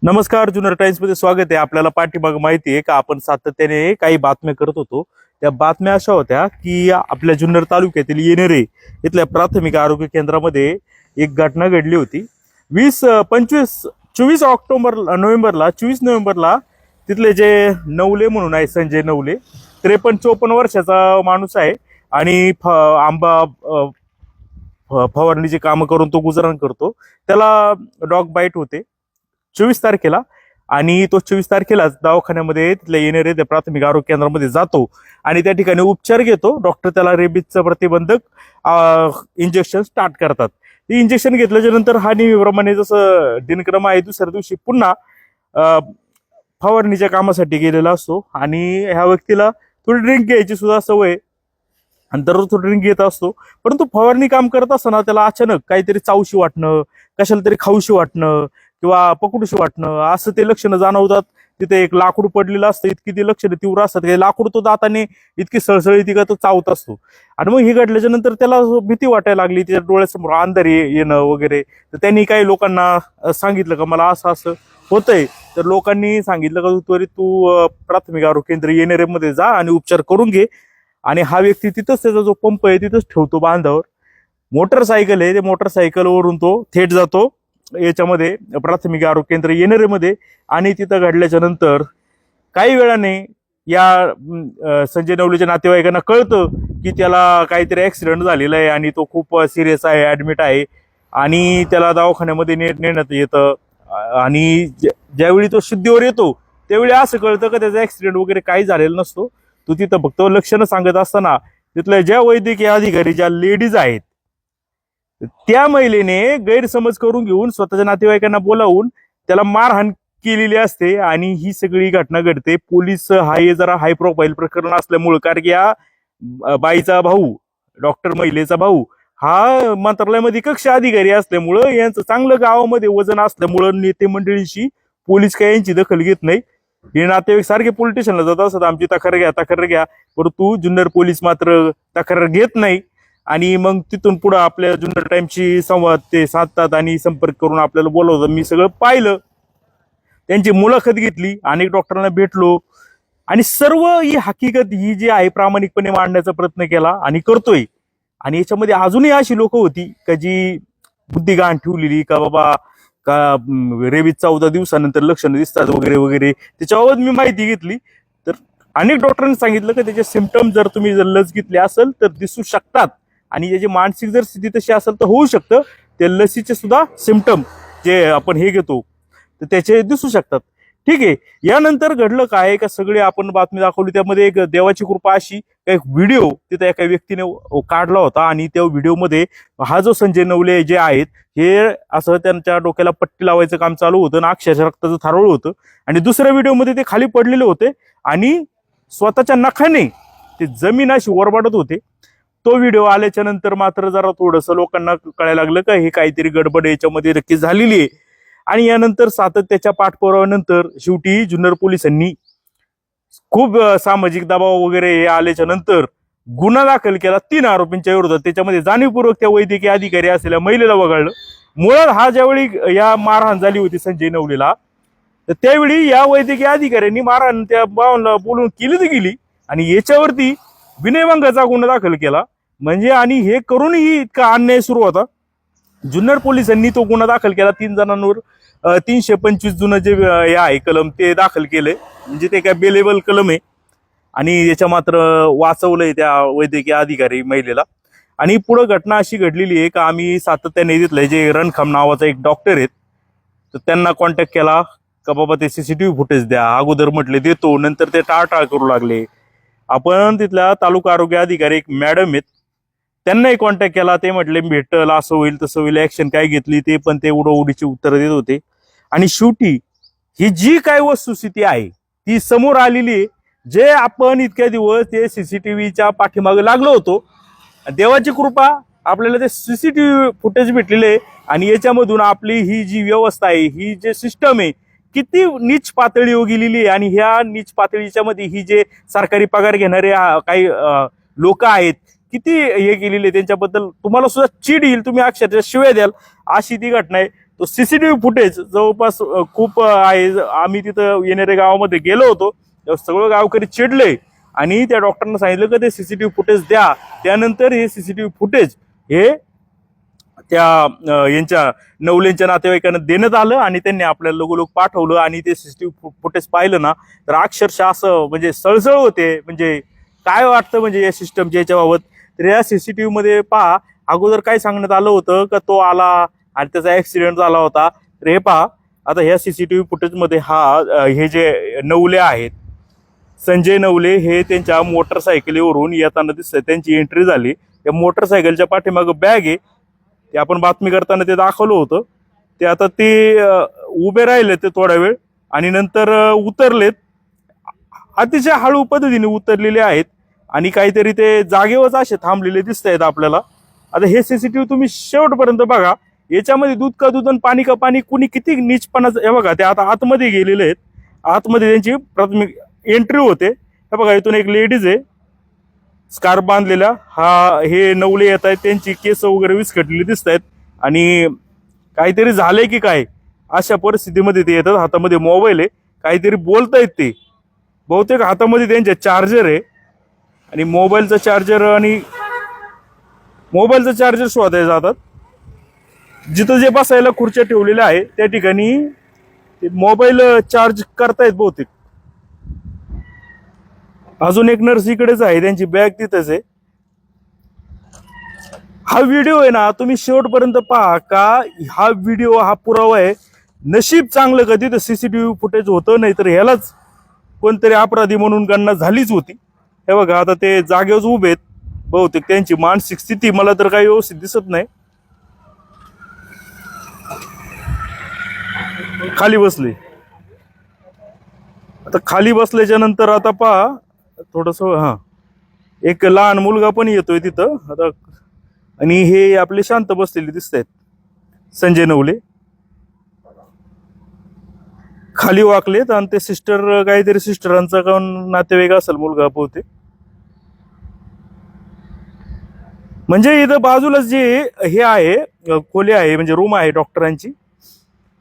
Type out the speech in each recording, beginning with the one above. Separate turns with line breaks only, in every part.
नमस्कार. जुन्नर टाइम्स मध्ये स्वागत आहे. आपल्याला पाठीमाग माहिती आहे का आपण सातत्याने काही बातम्या करत होतो. त्या बातम्या अशा होत्या की आपल्या जुन्नर तालुक्यातील येणेरे इथल्या प्राथमिक आरोग्य केंद्रामध्ये एक घटना घडली होती. 24 नोव्हेंबरला तिथले जे नवले म्हणून आहे, संजय नवले, 53-54 वर्षाचा माणूस आहे आणि आंबा फवारणीची कामं करून तो गुजराण करतो. त्याला डॉग बाईट होते 24 तारखेला आणि तो 24 तारखेलाच दवाखान्यामध्ये तिथल्या येणारे त्या प्राथमिक आरोग्य केंद्रामध्ये जातो आणि त्या ठिकाणी उपचार घेतो. डॉक्टर त्याला रेबीजचं प्रतिबंधक इंजेक्शन स्टार्ट करतात. ते इंजेक्शन घेतल्याच्या नंतर हा नेहमीप्रमाणे जसं दिनक्रम आहे दुसऱ्या दिवशी पुन्हा फवारणीच्या कामासाठी गेलेला असतो आणि ह्या व्यक्तीला थोडी ड्रिंक घ्यायची सुद्धा सवय आणि दररोज तो ड्रिंक घेत असतो. परंतु फवारणी काम करत असताना त्याला अचानक काहीतरी चावशी वाटणं, कशाला तरी खाऊशी वाटणं किंवा पकडूशी वाटणं असं ते लक्षणं जाणवतात. तिथे एक लाकूड पडलेलं असतं, इतकी ती लक्षणं तीव्र असतात की लाकूड तो दाताने इतकी सळसळीत का तो चावत असतो. आणि मग हे घडल्याच्या नंतर त्याला भीती वाटायला लागली, त्याच्या डोळ्यासमोर अंधार येणं वगैरे. तर त्यांनी काही लोकांना सांगितलं का मला असं असं होतंय. तर लोकांनी सांगितलं का त्वरित तू प्राथमिक आरोग्य केंद्र येणेरेमध्ये जा आणि उपचार करून घे. आणि हा व्यक्ती तिथंच त्याचा जो पंप आहे तिथंच ठेवतो बांधावर. मोटरसायकल आहे, ते मोटरसायकलवरून तो थेट जातो याच्यामध्ये प्राथमिक आरोग्य केंद्र येणेरेमध्ये. आणि तिथं घडल्याच्या नंतर काही वेळाने या संजय नवलेच्या नातेवाईकांना कळतं की त्याला काहीतरी ऍक्सिडेंट झालेला आहे आणि तो खूप सिरियस आहे, ऍडमिट आहे आणि त्याला दवाखान्यामध्ये नेण्यात येतं. आणि ज्यावेळी तो शुद्धीवर येतो त्यावेळी असं कळतं का त्याचा ऍक्सिडेंट वगैरे काही झालेला नसतो. तो तिथं फक्त लक्षणं सांगत असताना तिथल्या ज्या वैद्यकीय अधिकारी, ज्या लेडीज आहेत, त्या महिलेने गैरसमज करून घेऊन स्वतःच्या नातेवाईकांना बोलावून त्याला मारहाण केलेली असते. आणि ही सगळी घटना घडते. पोलीस हे जरा हाय प्रोफाईल प्रकरण असल्यामुळं, कारण की या बाईचा भाऊ, डॉक्टर महिलेचा भाऊ हा मंत्रालयामध्ये कक्ष अधिकारी असल्यामुळं यांचं चांगलं गावामध्ये वजन असल्यामुळं नेते मंडळींशी पोलीस काही यांची दखल घेत नाही. हे नातेवाईक सारखे पोलीस स्टेशनला जात असतात, आमची तक्रार घ्या, परंतु जुन्नर पोलीस मात्र तक्रार घेत नाही. आणि मग तिथून पुढे आपल्या जुन्नर टाइम्सची संवाद ते साधतात आणि संपर्क करून आपल्याला बोलवतात. मी सगळं पाहिलं, त्यांची मुलाखत घेतली, अनेक डॉक्टरांना भेटलो आणि सर्व ही हकीकत ही जी आहे प्रामाणिकपणे मांडण्याचा प्रयत्न केला आणि करतोय. आणि याच्यामध्ये अजूनही अशी लोक होती का जी बुद्धी गहाण ठेवलेली का बाबा का रेबीज 14 दिवसानंतर लक्षणं दिसतात वगैरे वगैरे. त्याच्याबाबत मी माहिती घेतली तर अनेक डॉक्टरांनी सांगितलं की त्याचे सिम्पटम जर तुम्ही जर लस घेतली असेल तर दिसू शकतात आणि त्याची मानसिक जर स्थिती तशी असेल तर होऊ शकतं. ते लसीचे सुद्धा सिम्पटम जे आपण हे घेतो तर त्याचे दिसू शकतात. ठीक आहे. यानंतर घडलं काय का सगळे आपण बातमी दाखवली, त्यामध्ये एक देवाची कृपा अशी एक व्हिडिओ तिथे एका व्यक्तीने काढला होता आणि त्या व्हिडिओमध्ये हा जो संजय नवले जे आहेत हे असं त्यांच्या डोक्याला पट्टी लावायचं काम चालू होतं आणि अक्षरशः रक्ताचं थारोळ होतं. आणि दुसऱ्या व्हिडिओमध्ये ते खाली पडलेले होते आणि स्वतःच्या नखाने ते जमीन अशी ओरबाडत होते. तो व्हिडिओ आल्याच्या नंतर मात्र जरा थोडंसं लोकांना कळायला लागलं का हे काहीतरी गडबड याच्यामध्ये नक्की झालेली आहे. आणि यानंतर सातत्याच्या पाठपुराव्यानंतर शेवटी जुन्नर पोलिसांनी खूप सामाजिक दबाव वगैरे हे आल्याच्या नंतर गुन्हा दाखल केला 3 आरोपींच्या विरोधात. त्याच्यामध्ये जाणीवपूर्वक त्या वैद्यकीय अधिकारी असलेल्या महिलेला वगळलं. मुळात हा ज्यावेळी या मारहाण झाली होती संजय नवलेला तर त्यावेळी या वैद्यकीय अधिकाऱ्यांनी मारहाण त्या भावांना बोलून केली तर गेली आणि याच्यावरती विनयभंगाचा गुन्हा दाखल केला. म्हणजे आणि हे करूनही इतका अन्याय सुरू होता. जुन्नर पोलिसांनी तो गुन्हा दाखल केला. 3 जणांवर 325 जुनं जे आहे कलम ते दाखल केले. म्हणजे ते काय बेलेबल कलम आहे आणि याच्या मात्र वाचवलंय त्या वैद्यकीय अधिकारी महिलेला. आणि पुढे घटना अशी घडलेली आहे का आम्ही सातत्याने तिथले जे रणखाम नावाचा एक डॉक्टर आहेत तर त्यांना कॉन्टॅक्ट केला का बाबा ते सीसीटीव्ही फुटेज द्या. अगोदर म्हटले देतो, नंतर ते टाळटाळ करू लागले. आपण तिथल्या तालुका आरोग्य अधिकारी एक मॅडम आहेत त्यांनाही कॉन्टॅक्ट केला. ते म्हटले भेटल, असं होईल तसं होईल, ऍक्शन काय घेतली ते पण ते उडीची उत्तरं देत होते. आणि शेवटी ही जी काय वस्तुस्थिती आहे ती समोर आलेली आहे. जे आपण इतक्या दिवस ते सीसीटीव्हीच्या पाठीमागे लागलो होतो, देवाची कृपा आपल्याला ते सीसीटीव्ही फुटेज भेटलेले आहे. आणि याच्यामधून आपली ही जी व्यवस्था आहे, ही जे सिस्टम आहे किती नीच पातळीवर गेलेली आहे. आणि ह्या नीच पातळीच्या मध्ये ही जे सरकारी पगार घेणारे काही लोक आहेत किती हे केलेले, त्यांच्याबद्दल तुम्हाला सुद्धा चीड येईल, तुम्ही अक्षरशः शिव्या द्याल, अशी ती घटना आहे. तो सीसीटीव्ही फुटेज जवळपास खूप आहे. आम्ही तिथं येणाऱ्या गावामध्ये गेलो होतो, तेव्हा सगळं गावकरी चिडले आणि त्या डॉक्टरना सांगितलं की ते सीसीटीव्ही फुटेज द्या. त्यानंतर हे सीसीटीव्ही फुटेज हे त्या यांच्या नवलेंच्या नातेवाईकांना देण्यात आलं आणि त्यांनी आपल्याला लगोलग पाठवलं आणि ते सीसीटीव्ही फुटेज पाहिलं ना तर अक्षरशः असं म्हणजे सळसळ होते. म्हणजे काय वाटतं म्हणजे या सिस्टमच्या याच्याबाबत. तर या सीसीटीव्ही मध्ये पहा, अगोदर काय सांगण्यात आलं होतं का तो आला आणि त्याचा ऍक्सिडेंट झाला होता. तर हे पहा, आता ह्या सीसीटीव्ही फुटेजमध्ये हे जे नवले आहेत, संजय नवले हे त्यांच्या मोटरसायकलीवरून येताना दिसतंय. त्यांची एंट्री झाली. त्या मोटरसायकलच्या पाठीमागं बॅग आहे, ते आपण बातमी करताना ते दाखवलं होतं. ते आता ते उभे राहिले ते थोडा वेळ आणि नंतर उतरलेत. अतिशय हळू पद्धतीने उतरलेले आहेत आणि काहीतरी ते जागेवरच असे थांबलेले दिसत आहेत आपल्याला. आता हे सीसीटीव्ही तुम्ही शेवटपर्यंत बघा. याच्यामध्ये दूध का दूध आणि पाणी का पाणी, कुणी किती नीचपणाचं. हे बघा, ते आता आतमध्ये गेलेले आहेत. आतमध्ये त्यांची प्राथमिक एंट्री होते. हे बघा, इथून एक लेडीज आहे स्कार्फ बांधलेला. हे नवले येत आहेत, त्यांची केस वगैरे विस्कटलेली दिसत आहेत आणि काहीतरी झालंय की काय अशा परिस्थितीमध्ये ते येतात. हातामध्ये मोबाईल आहे, काहीतरी बोलतायत ते. बहुतेक हातामध्ये त्यांच्या चार्जर आहे आणि मोबाईलचा चार्जर शोधायला जातात. जिथं जे बसायला खुर्च्या ठेवलेल्या आहे त्या ठिकाणी ते मोबाईल चार्ज करतायत बहुतेक. अजून एक नर्स इकडेच आहे, त्यांची बॅग तिथंच आहे. हा व्हिडिओ आहे ना, तुम्ही शेवटपर्यंत पहा का हा व्हिडिओ हा पुरावा आहे. नशीब चांगलं कधी तर सीसीटीव्ही फुटेज होतं, नाही तर ह्यालाच कोणतरी अपराधी म्हणून गणना झालीच होती. हे बघा, आता ते जागेवर उभे आहेत. बहुतेक त्यांची मानसिक स्थिती मला तर काही व्यवस्थित दिसत नाही. खाली बसले. आता खाली बसल्याच्या नंतर आता पहा थोडस, एक लहान मुलगा पण येतोय तिथं आता आणि हे आपले शांत बसलेले दिसत आहेत. संजय नवले खाली वाकलेत आणि ते काहीतरी सिस्टरांचा कोण नातेवाईक असेल मुलगा बहुतेक. म्हणजे इथं बाजूलाच जे हे आहे खोली आहे, म्हणजे रूम आहे डॉक्टरांची.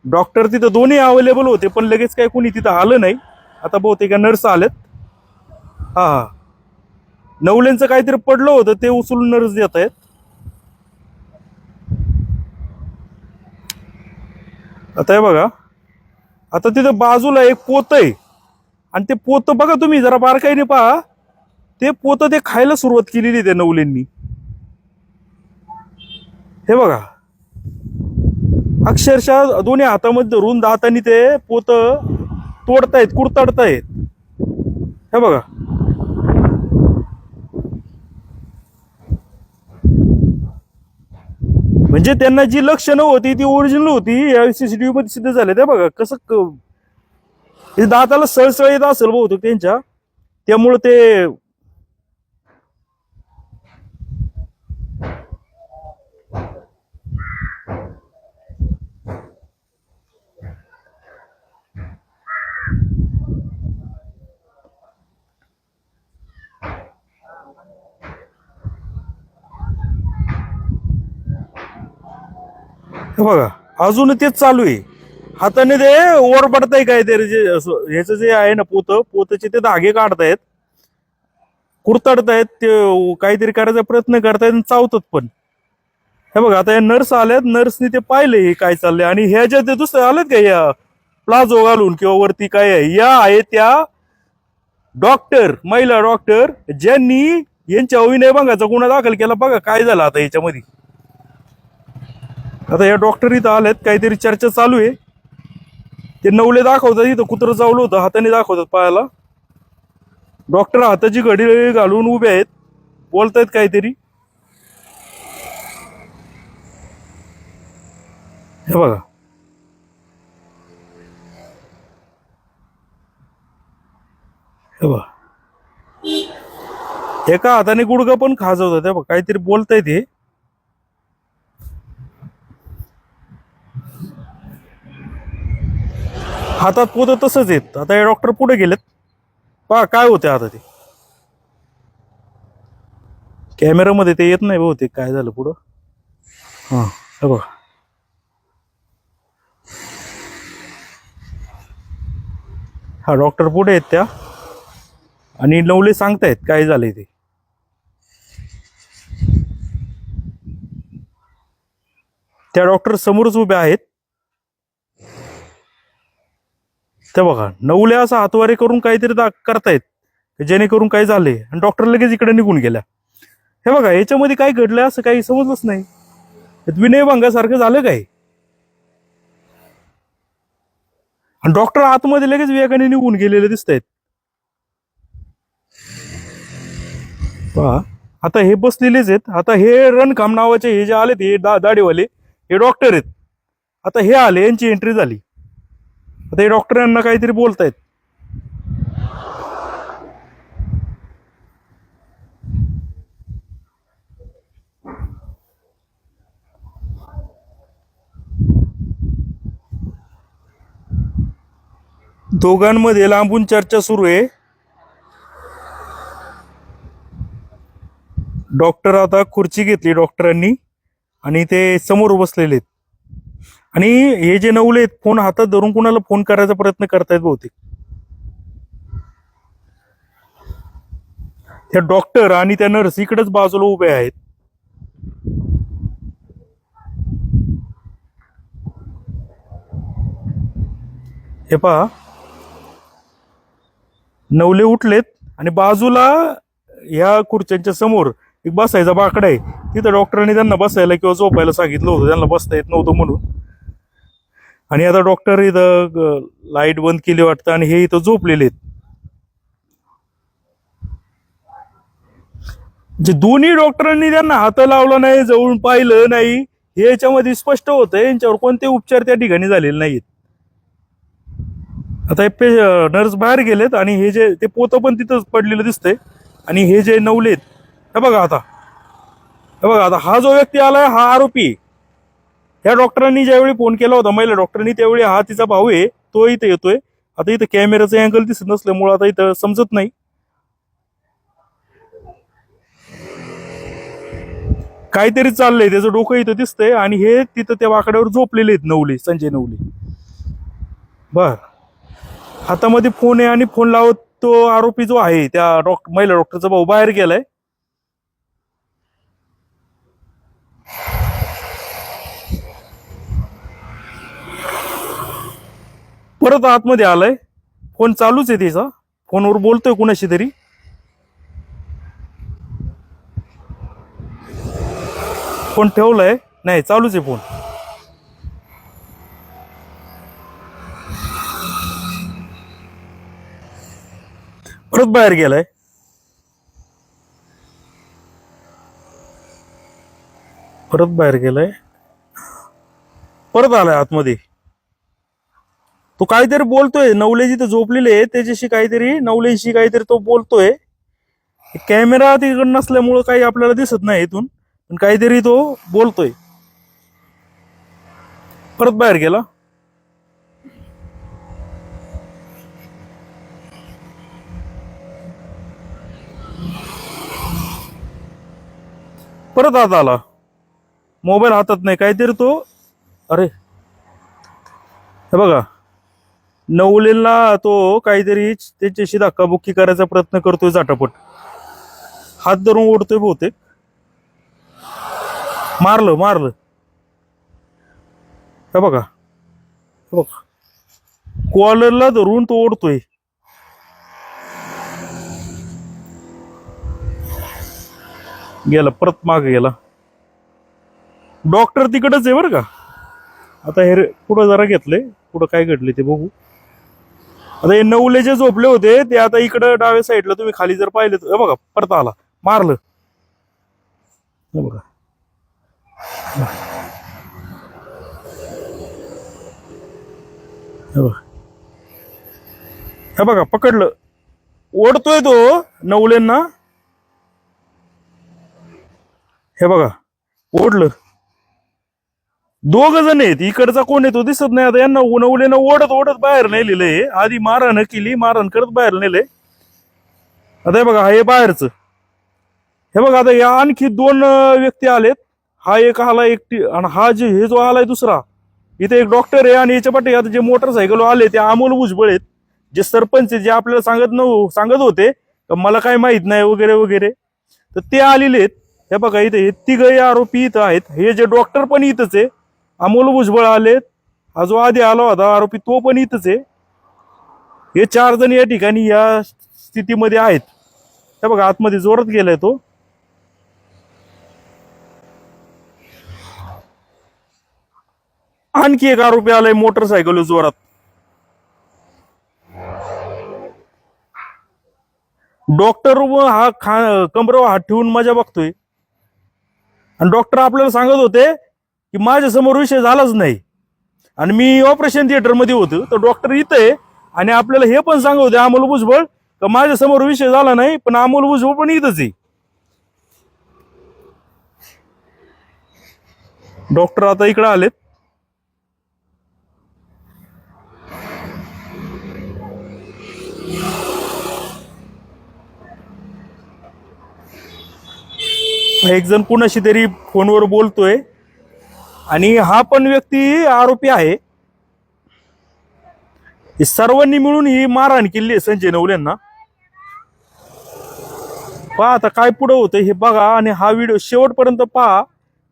डॉक्टर तिथं दोन्ही अवेलेबल होते, पण लगेच काही कोणी तिथं आलं नाही. आता बहुतेक नर्स आलेत. हा, नवलेंचं काहीतरी पडलं होतं, ते उचलून नर्स देत आहेत. आता हे बघा, आता तिथं बाजूला एक पोत आहे आणि ते पोत बघा तुम्ही जरा बारकाईने पहा. ते पोत ते खायला सुरुवात केलेली त्या नवलेंनी. हे बघा, अक्षरशः दोन्ही हातामध्ये धरून दातांनी ते पोत तोडतायत, कुरतडतायत. हे बघा, म्हणजे त्यांना जी लक्षणं होती ती ओरिजिनल होती. या सीसीटीव्ही मध्ये सिद्ध झाले. ते बघा कसं दाताला सळसळ येत असेल बहुतेक त्यांच्या, त्यामुळे ते बघा अजून तेच चालू आहे. हाताने ते ओरबडताय काहीतरी, जे ह्याचं जे आहे ना पोतचे ते धागे काढतायत, कुरतडतायत, ते काहीतरी करायचा प्रयत्न करतायत आणि चावतात पण. हे बघा, आता या नर्स आल्यात, नर्सनी ते पाहिले हे काय चाललंय आणि ह्या ज्या ते दुसरे आलेत का या प्लाझो घालून किंवा वरती काय आहे, या आहे त्या डॉक्टर, महिला डॉक्टर, ज्यांनी यांच्या विनयभंगाचा गुन्हा दाखल केला. बघा काय झालं आता याच्यामध्ये. आता या डॉक्टर इथं आल्यात, काहीतरी चर्चा चालू आहे. ते नवले दाखवतात, इथं कुत्रं चावलं होतं, हाताने दाखवतात पायाला. डॉक्टर हाताची घडी घालून उभे आहेत, बोलतायत काहीतरी. हे बघा, हे बघा, एका हाताने गुडघा पण खाजवतात. हे बघा, काहीतरी बोलतायत हे. हातात पोत तसंच येत. आता हे डॉक्टर पुढे गेलेत, पहा काय होते आता. ते कॅमेरामध्ये ते येत नाही बहुतेक काय झालं पुढं. हा, हे बघा, हा डॉक्टर पुढे आहेत त्या, आणि नवले सांगतायत काय झालंय ते. त्या डॉक्टर समोरच उभे आहेत. ते बघा नवले असं हातवारे करून काहीतरी करतायत जेणेकरून काय झाले, आणि डॉक्टर लगेच इकडे निघून गेल्या. हे बघा याच्यामध्ये काय घडलं असं काही समजलंच नाही. विनयभंगासारखं झालं काय, आणि डॉक्टर आतमध्ये लगेच वेगाने निघून गेलेले दिसत आहेत. पहा आता हे बसलेलेच आहेत. आता हे रणखाम नावाचे हे जे आले ते दाढीवाले हे डॉक्टर आहेत. आता हे आले, यांची एंट्री झाली. आता हे डॉक्टर यांना काहीतरी बोलतायत. दोघांमध्ये लांबून चर्चा सुरू आहे. डॉक्टर आता खुर्ची घेतली डॉक्टरांनी आणि ते समोर बसलेले आहेत. आणि हे जे नवले आहेत फोन हातात धरून कुणाला फोन करायचा प्रयत्न करतायत बहुतेक. त्या डॉक्टर आणि त्या नर्स इकडेच बाजूला उभे आहेत. हे पहा नवले उठलेत आणि बाजूला ह्या खुर्च्यांच्या समोर एक बसायचा बाकडा आहे. तिथं डॉक्टरांनी त्यांना बसायला किंवा झोपायला सांगितलं होतं, त्यांना बसता येत नव्हतं म्हणून. आणि आता डॉक्टर इथं लाईट बंद केली वाटतं आणि हे इथं झोपलेले आहेत. जे दोन्ही डॉक्टरांनी त्यांना हात लावला नाही, जवळून पाहिलं नाही, हे याच्यामध्ये स्पष्ट होतं यांच्यावर कोणते उपचार त्या ठिकाणी झालेले नाहीत. आता हे नर्स बाहेर गेलेत आणि हे जे ते पोतं पण तिथंच पडलेलं दिसतंय. आणि हे जे नवलेत हे बघा आता, हे बघा आता हा जो व्यक्ती आलाय हा आरोपी. ह्या डॉक्टरांनी ज्यावेळी फोन केला होता महिला डॉक्टरांनी त्यावेळी हा तिचा भाऊ आहे, तो इथे येतोय. आता इथं कॅमेराचा अँगल दिसत नसल्यामुळे आता इथं समजत नाही काहीतरी चाललंय. त्याचं डोकं इथं दिसतंय आणि हे तिथं त्या वाकड्यावर झोपलेले आहेत नवले, संजय नवले. बर हातामध्ये फोन आहे आणि फोन लावत तो आरोपी जो आहे त्या महिला डॉक्टरचा भाऊ बाहेर गेलाय. परत आतमध्ये आलाय. फोन चालूच आहे तिचा, फोनवर बोलतोय कुणाशी तरी. फोन ठेवलाय नाही, चालूच आहे फोन. परत बाहेर गेलाय. परत बाहेर गेलाय, परत आलाय आतमध्ये. तो काहीतरी बोलतोय. नवले जिथे झोपलेले त्याच्याशी काहीतरी, नवलेशी काहीतरी तो बोलतोय. कॅमेरा तिकडे नसल्यामुळं काही आपल्याला दिसत नाही इथून, पण काहीतरी तो बोलतोय. परत बाहेर गेला. परत आत आला. मोबाईल हातात नाही, काहीतरी तो, अरे हे बघा नवलेला तो काहीतरी त्याच्याशी धक्काबुक्की करायचा प्रयत्न करतोय झटापट. हात धरून ओढतोय बहुतेक. मारलं मारलं. हे बघा, हे बघा कॉलरला धरून तो ओढतोय. गेला, परत मागे गेला. डॉक्टर तिकडच आहे बरं का. आता हे पुढं जरा घेतलंय, पुढं काय घडले ते बघू. आता हे नवले जे झोपले होते ते आता इकडं डाव्या साईडला तुम्ही खाली जर पाहिलं तर बघा परत आला, मारलं. हे बघा, हे बघा, हे बघा पकडलं. ओढतोय तो नवलेंना. हे बघा ओढलं. दोघ जण आहेत, इकडचा कोण आहे तो दिसत नाही. आता यांना नवलेनं ओढत ओढत बाहेर नेलेलं. आधी मारहाण केली, मारहाण करत बाहेर नेले. आता हे बघा हे बाहेरच. हे बघा आता या आणखी दोन व्यक्ती आलेत. हा एक आला एकटी, आणि हा जे हे जो आलाय दुसरा. इथे एक डॉक्टर आहे आणि याच्या पाठी आता जे मोटरसायकल आले ते अमोल भुजबळ आहेत. जे सरपंच जे आपल्याला सांगत होते मला काय माहित नाही वगैरे वगैरे, तर ते आलेले आहेत. हे बघा इथे हे तिघही आरोपी इथं आहेत. हे जे डॉक्टर पण इथंच आहे, अमोल भुजबळ आलेत, हा जो आधी आला होता आरोपी तो पण इथंच आहे. हे 4 जण या ठिकाणी या स्थितीमध्ये आहेत. हे बघा आतमध्ये जोरात गेलाय तो. आणखी एक आरोपी आलाय मोटरसायकल जोरात. डॉक्टर हा कमरेवर हात ठेवून मजा बघतोय आणि डॉक्टर आपल्याला सांगत होते की माझ्या समोर विषय झालाच नाही आणि मी ऑपरेशन थिएटर मध्ये होतो, तर डॉक्टर इथं आहे आणि आपल्याला हे पण सांगत होते अमोल भुजबळ का माझ्या समोर विषय झाला नाही, पण अमोल भुजबळ पण इथंच आहे. डॉक्टर आता इकडे आलेत. एक जण कुणाशी तरी फोनवर बोलतोय आणि हा पण व्यक्ती आरोपी आहे. सर्वांनी मिळून ही मारहाण केली संजय नवलेंना. पहा आता काय पुढे होतं हे बघा आणि हा व्हिडिओ शेवटपर्यंत पहा,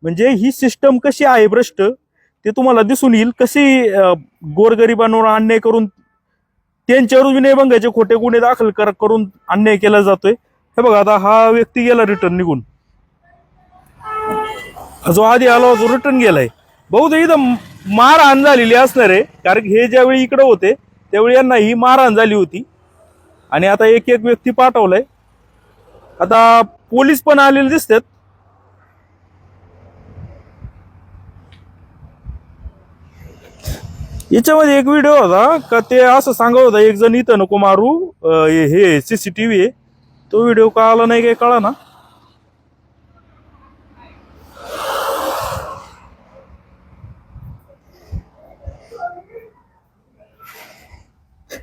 म्हणजे ही सिस्टम कशी आहे भ्रष्ट ते तुम्हाला दिसून येईल. कशी गोरगरिबांवर अन्याय करून त्यांच्यावर विनयभंगाचे खोटे गुन्हे दाखल करून अन्याय केला जातोय. हे बघा आता हा व्यक्ती गेला रिटर्न निघून, जो आधी आला होता तो रिटर्न गेलाय. बहुतेक इथं मारहाण झालेली असणार आहे, कारण हे ज्यावेळी इकडे होते त्यावेळी यांना ही मारहाण झाली होती आणि आता एक एक व्यक्ती पाठवलाय. आता पोलीस पण आलेले दिसतात. याच्यामध्ये एक व्हिडिओ होता का ते असं सांगत होता एक जण इथं नको मारू, हे सीसीटीव्ही आहे. तो व्हिडिओ का आला नाही काय कळा ना.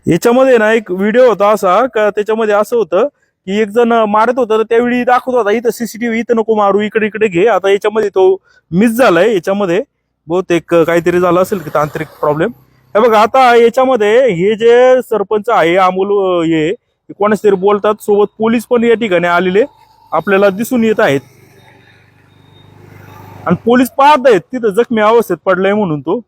याच्यामध्ये ना एक व्हिडिओ होता असा का त्याच्यामध्ये असं होतं की एक जण मारत होता, तर त्यावेळी दाखवत होता इथं सीसीटीव्ही इथं नको मारू, इकडे इकडे घे. आता याच्यामध्ये तो मिस झालाय. याच्यामध्ये बहुतेक काहीतरी झालं असेल की तांत्रिक प्रॉब्लेम. हे बघा आता याच्यामध्ये हे जे सरपंच आहे अमोल हे कोणाच तरी बोलतात, सोबत पोलीस पण या ठिकाणी आलेले आपल्याला दिसून येत आहेत आणि पोलीस पाहत आहेत तिथं जखमी अवस्थेत पडलाय म्हणून तो.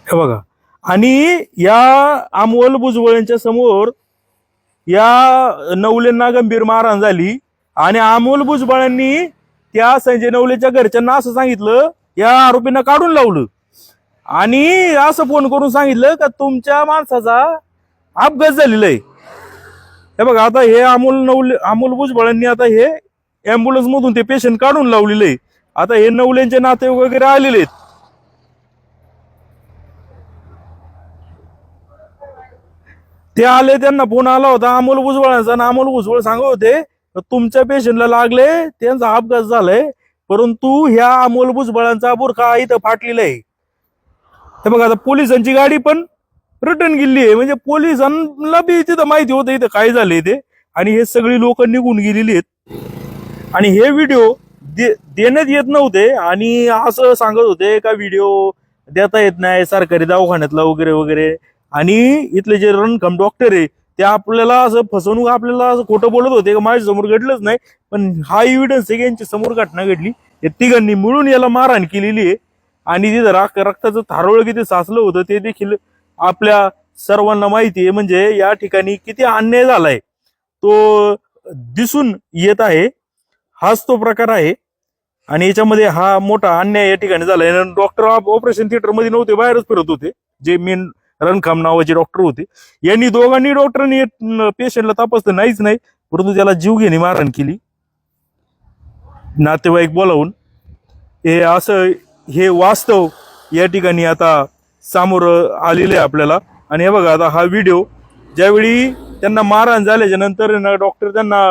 हे बघा आणि या अमोल भुजबळांच्या समोर या नवलेंना गंभीर मारहाण झाली आणि अमोल भुजबळांनी त्या संजय नवलेच्या घरच्यांना असं सांगितलं, या आरोपींना काढून लावलं आणि असं फोन करून सांगितलं का तुमच्या माणसाचा अपघात झालेला आहे. हे बघा आता हे अमोल भुजबळांनी आता हे अँब्युलन्स मधून ते पेशंट काढून लावलेलं आहे. आता हे नवलेंचे नाते वगैरे आलेले आहेत. ते आले, त्यांना फोन आला होता अमोल भुजबळांचा आणि अमोल भुजबळ सांगत होते तुमच्या पेशंटला लागले, त्यांचा अपघात झालाय, परंतु ह्या अमोल भुजबळांचा बुरखा इथं फाटलेला आहे. हे बघा आता पोलिसांची गाडी पण रिटर्न गेली आहे, म्हणजे पोलिसांना बी तिथं माहिती होतं इथं काय झालंय ते, आणि हे सगळी लोक निघून गेलेली आहेत. आणि हे व्हिडिओ देण्यात येत नव्हते आणि असं सांगत होते का व्हिडिओ देता येत नाही सरकारी दवाखान्यातला वगैरे वगैरे. आणि इथले जे रणखम डॉक्टर आहे ते आपल्याला असं फसवणूक आपल्याला असं खोटं बोलत होते का माझ्या समोर घडलंच नाही, पण हा एव्हिडन्स आहे यांच्या समोर घटना घडली. या तिघांनी मिळून याला मारहाण केलेली आहे आणि तिथं रक्ताचं थारोळ किती साचलं होतं ते देखील आपल्या सर्वांना माहिती आहे. म्हणजे या ठिकाणी किती अन्याय झालाय तो दिसून येत आहे. हाच तो प्रकार आहे आणि याच्यामध्ये हा मोठा अन्याय या ठिकाणी झालाय. डॉक्टर ऑपरेशन थिएटर मध्ये नव्हते, बाहेरच फिरत होते. जे मेन रणखाम नावाचे डॉक्टर होते, यांनी दोघांनी डॉक्टरांनी पेशंटला तपासलं नाहीच नाही, परंतु त्याला जीवघेणी मारहाण केली नातेवाईक बोलावून. हे असं हे वास्तव या ठिकाणी आता समोर आलेलं आहे आपल्याला. आणि हे बघा आता हा व्हिडिओ ज्यावेळी त्यांना मारहाण झाल्याच्या नंतर डॉक्टर त्यांना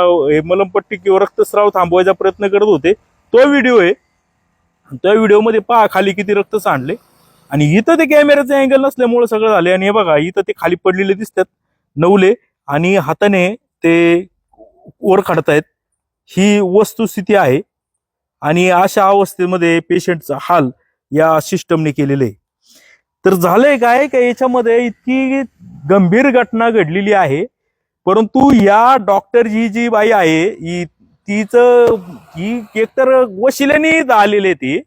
मलमपट्टी किंवा रक्तस्राव थांबवायचा प्रयत्न करत होते, तो व्हिडिओ आहे. त्या व्हिडिओमध्ये पहा खाली किती रक्त सांडले आणि इथं ते कॅमेऱ्याचे अँगल नसल्यामुळे सगळं झाले. आणि हे बघा इथं ते खाली पडलेले दिसतात नवले आणि हाताने ते वर काढतायत. ही वस्तुस्थिती आहे आणि अशा अवस्थेमध्ये पेशंटचा हाल या सिस्टमने केलेले आहे. तर झालंय काय की याच्यामध्ये इतकी गंभीर घटना घडलेली आहे, परंतु या डॉक्टर जी बाई आहे ही एकतर वशिलेने आलेली ती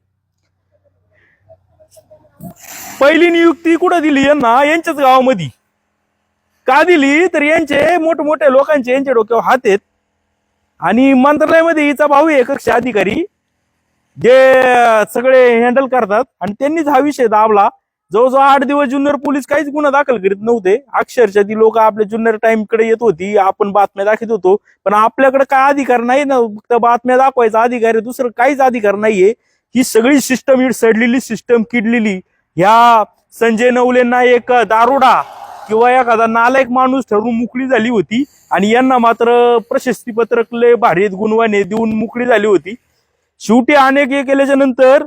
पहिली नियुक्ती कुठं दिली यांना, यांच्याच गावामध्ये का दिली तर यांचे मोठमोठ्या लोकांचे यांच्या डोक्यावर हात आहेत आणि मंत्रालयामध्ये हिचा भाऊ आहे कक्ष अधिकारी जे सगळे हँडल करतात आणि त्यांनीच हा विषय दाबला. जवळजवळ 8 दिवस जुन्नर पोलीस काहीच गुन्हा दाखल करीत नव्हते. अक्षरशः ती लोक आपल्या जुन्नर टाइम कडे येत होती, आपण बातम्या दाखवत होतो, पण आपल्याकडे काय अधिकार नाही ना, फक्त बातम्या दाखवायचा अधिकार आहे, दुसरं काहीच अधिकार नाहीये. ही सगळी सिस्टम सडलेली सिस्टम किडलेली. ह्या संजय नवलेंना एक दारुडा किंवा एखादा नालायक माणूस ठरवून मोकळी झाली होती आणि यांना मात्र प्रशस्ती पत्रक लय भारी गुणवाने देऊन मोकळी झाली होती. शेवटी अनेक हे केल्याच्या नंतर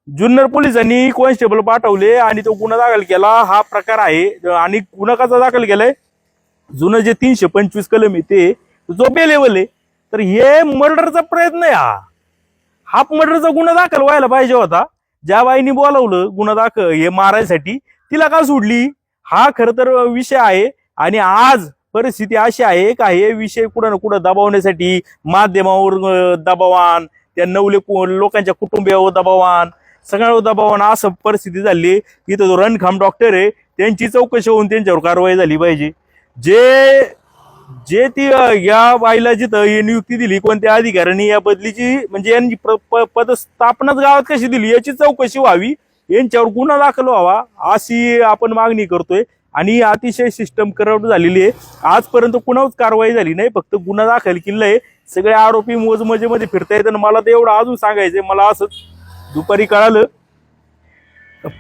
जुन्नर पोलिसांनी कॉन्स्टेबल पाठवले आणि तो गुन्हा दाखल केला. हा प्रकार आहे आणि गुन्हा कसा दाखल केलाय, जुनं जे 325 कलम आहे ते जो बे लेवल आहे, तर हे मर्डरचा प्रयत्न आहे. हा मर्डरचा गुन्हा दाखल व्हायला पाहिजे होता. ज्या बाईनी बोलावलं गुन्हा दाखल हे मारायसाठी तिला का सोडली, हा खर तर विषय आहे. आणि आज परिस्थिती अशी आहे का हे विषय कुठं ना कुठं दबावण्यासाठी माध्यमावर दबावान, त्या नवले लोकांच्या कुटुंबियावर दबावान, सगळ्यावर दबावान असं परिस्थिती झाली. इथं जो रणखाम डॉक्टर आहे त्यांची चौकशी होऊन त्यांच्यावर कारवाई झाली पाहिजे. जे ती या बाईला जिथं ही नियुक्ती दिली कोणत्या अधिकाऱ्यांनी या बदलीची म्हणजे यांची पदस्थापनाच गावात कशी दिली याची चौकशी व्हावी, यांच्यावर गुन्हा दाखल व्हावा अशी आपण मागणी करतोय. आणि अतिशय सिस्टम करप्ट झालेली आहे. आजपर्यंत कुणाच कारवाई झाली नाही, फक्त गुन्हा दाखल केलाय. सगळे आरोपी मोजमजेमध्ये फिरतायत. आणि मला तर एवढं अजून सांगायचंय, मला असं दुपारी कळालं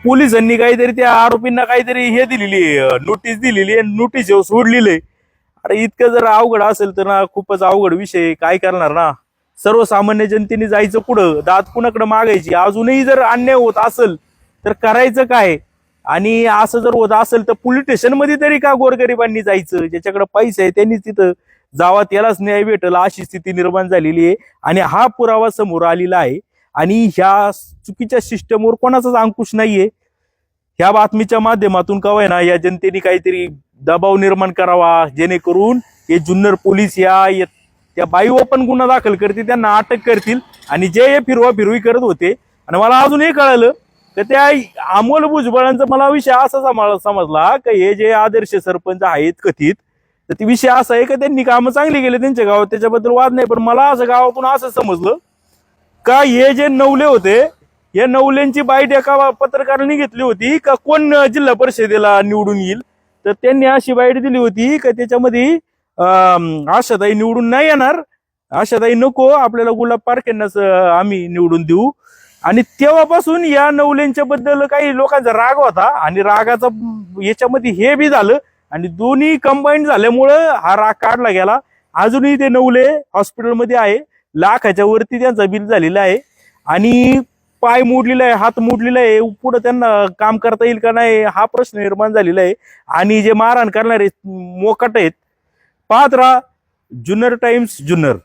पोलिसांनी काहीतरी त्या आरोपींना काहीतरी हे दिलेली नोटीस दिलेली आणि नोटीस सोडलेली आहे. अरे इतकं जर अवघड असेल तर ना खूपच अवघड विषय. काय करणार ना, सर्वसामान्य जनतेने जायचं पुढं, दात कुणाकडे मागायची. अजूनही जर अन्याय होत असेल तर करायचं काय, आणि असं जर होत असेल तर पोलीस स्टेशन मध्ये तरी का गोरगरिबांनी जायचं, ज्याच्याकडे पैसे आहे त्यांनी तिथं जावा, त्यालाच न्याय भेटल अशी स्थिती निर्माण झालेली आहे. आणि हा पुरावा समोर आलेला आहे. आणि ह्या चुकीच्या सिस्टमवर कोणाचाच अंकुश नाहीये. ह्या बातमीच्या माध्यमातून कवाय ना या जनतेने काहीतरी दबाव निर्माण करावा, जेणेकरून हे जुन्नर पोलीस त्या बाईवर पण गुन्हा दाखल करतील, त्यांना अटक करतील. आणि जे हे फिरवी करत होते, आणि मला अजून हे कळालं तर त्या अमोल भुजबळांचा मला विषय असा समजला की हे जे आदर्श सरपंच आहेत कथित, तर ते विषय असा आहे की त्यांनी कामं चांगली केले त्यांच्या गावात, त्याच्याबद्दल वाद नाही. पण मला असं गावातून असं समजलं का हे जे नवले होते, या नवल्यांची बाईट एका पत्रकारांनी घेतली होती का कोण जिल्हा परिषदेला निवडून येईल, तर त्यांनी अशी बाईट दिली होती का त्याच्यामध्ये आशाताई निवडून नाही येणार, आशाताई नको, आपल्याला गुलाब पारखेंनाच आम्ही निवडून देऊ. आणि तेव्हापासून या नवल्यांच्या बद्दल काही लोकांचा राग होता आणि रागाचा याच्यामध्ये हे बी झालं आणि दोन्ही कंबाईन झाल्यामुळं हा राग काढला गेला. अजूनही ते नवले हॉस्पिटलमध्ये आहे, लाखाच्या वरती त्यांचा बिल झालेला आहे आणि पाय मोडलेला आहे, हात मोडलेला आहे. पुढे त्यांना काम करता येईल का नाही हा प्रश्न निर्माण झालेला आहे. आणि जे मारहाण करणारे मोकाट आहेत. पाहत राहा जुन्नर टाइम्स जुन्नर.